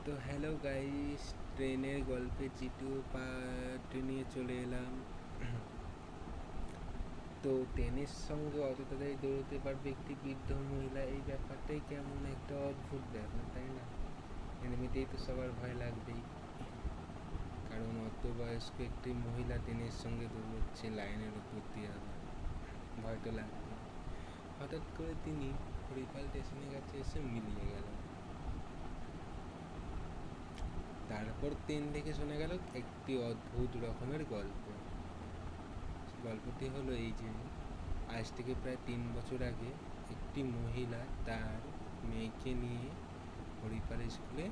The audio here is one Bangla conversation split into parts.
তো হ্যালো গাইস, ট্রেনের গল্পে জিটু পার্ট নিয়ে চলে এলাম। তো ট্রেনের সঙ্গে অত তাড়াতাড়ি দৌড়তে পারবে একটি বৃদ্ধ মহিলা, এই ব্যাপারটাই কেমন একটা অদ্ভুত ব্যাপার, তাই না? এমনিতেই তো সবার ভয় লাগবেই, কারণ অত বয়স্ক একটি মহিলা ট্রেনের সঙ্গে দৌড়চ্ছে লাইনের উপর দিয়ে, আবার ভয় তো লাগবে। হঠাৎ করে তিনি হরিপাল স্টেশনের কাছে এসে মিলিয়ে গেল। তারপর ট্রেন থেকে শোনা গেল একটি অদ্ভুত রকমের গল্প। গল্পটি হলো এই যে, আজ থেকে প্রায় 3 বছর আগে একটি মহিলা তার মেয়েকে নিয়ে হরিপাল স্কুলে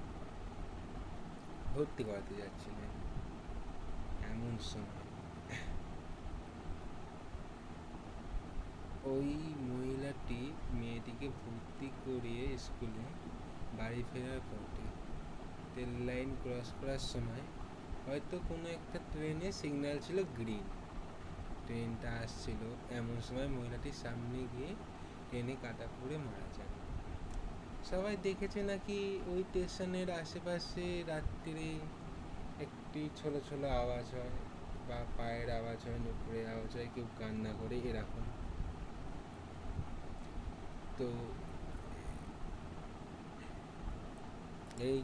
ভর্তি করাতে যাচ্ছিলেন। এমন সময় ওই মহিলাটি মেয়েটিকে ভর্তি করিয়ে স্কুলে বাড়ি ফেরার পথে রেল লাইন ক্রস করার সময় হয়তো কোনো একটা ট্রেনে সিগন্যাল ছিল গ্রিন, ট্রেনটা আসছিল, এমন সময় মহিলাটির সামনে গিয়ে ট্রেনে কাটা পড়ে মারা যান। সবাই দেখেছে নাকি ওই স্টেশনের আশেপাশে রাত্রিরে একটি ছোলো ছোলো আওয়াজ হয়, বা পায়ের আওয়াজ হয়, নুপুরের আওয়াজ হয়, কেউ কান্না করে, এরকম। তো এই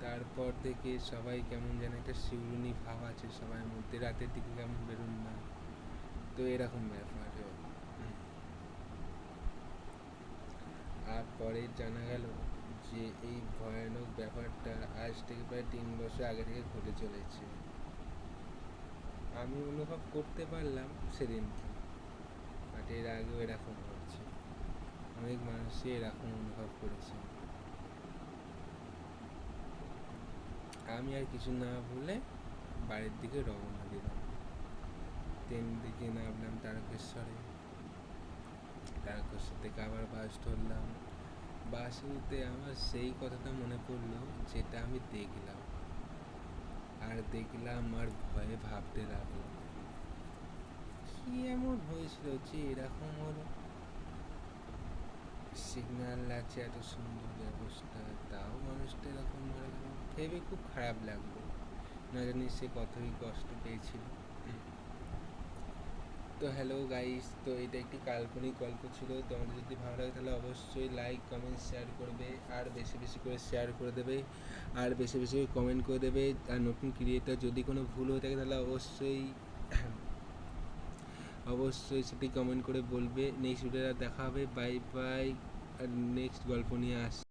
তারপর থেকে সবাই কেমন যেন একটা শিউরুনি ভাব আছে সবার মধ্যে, রাতের দিকে কেমন বেরোন না, তো এরকম ব্যাপার। আর পরে জানা গেল যে এই ভয়ানক ব্যাপারটা আজ থেকে প্রায় 3 বছর আগে থেকে ঘটে চলেছে। আমি অনুভব করতে পারলাম সেদিনকে, বাট এর আগেও এরকম হয়েছে, অনেক মানুষই এরকম অনুভব করেছে। আমি আর কিছু না বলে বাড়ির দিকে রওনা দিলাম। ট্রেন দিকে নামলাম তারকেশ্বরে, তারকেশ্বর থেকে আবার বাস ধরলাম। বাসে উঠতে আমার সেই কথাটা মনে পড়লো যেটা আমি দেখলাম, আর দেখলাম আর ভয়ে ভাবতে লাগলাম কি এমন হয়েছিল যে এরকম হলো। সিগন্যাল আছে, এত সুন্দর ব্যবস্থা, তাও মানুষটা এরকম মারা গেল, ভেবে খুব খারাপ লাগলো। না জানি সে কতই কষ্ট পেয়েছিল। তো হ্যালো গাইস, তো এটা একটি কাল্পনিক গল্প ছিল। তোমাদের যদি ভালো লাগে তাহলে অবশ্যই লাইক কমেন্ট শেয়ার করবে, আর বেশি বেশি করে শেয়ার করে দেবে, আর বেশি বেশি করে কমেন্ট করে দেবে। আর নতুন ক্রিয়েটার যদি কোনো ভুল হয়ে থাকে তাহলে অবশ্যই অবশ্যই সেটি কমেন্ট করে বলবে। নেক্সট ভিডিওটা দেখা হবে, বাই বাই। আর নেক্সট গল্প নিয়ে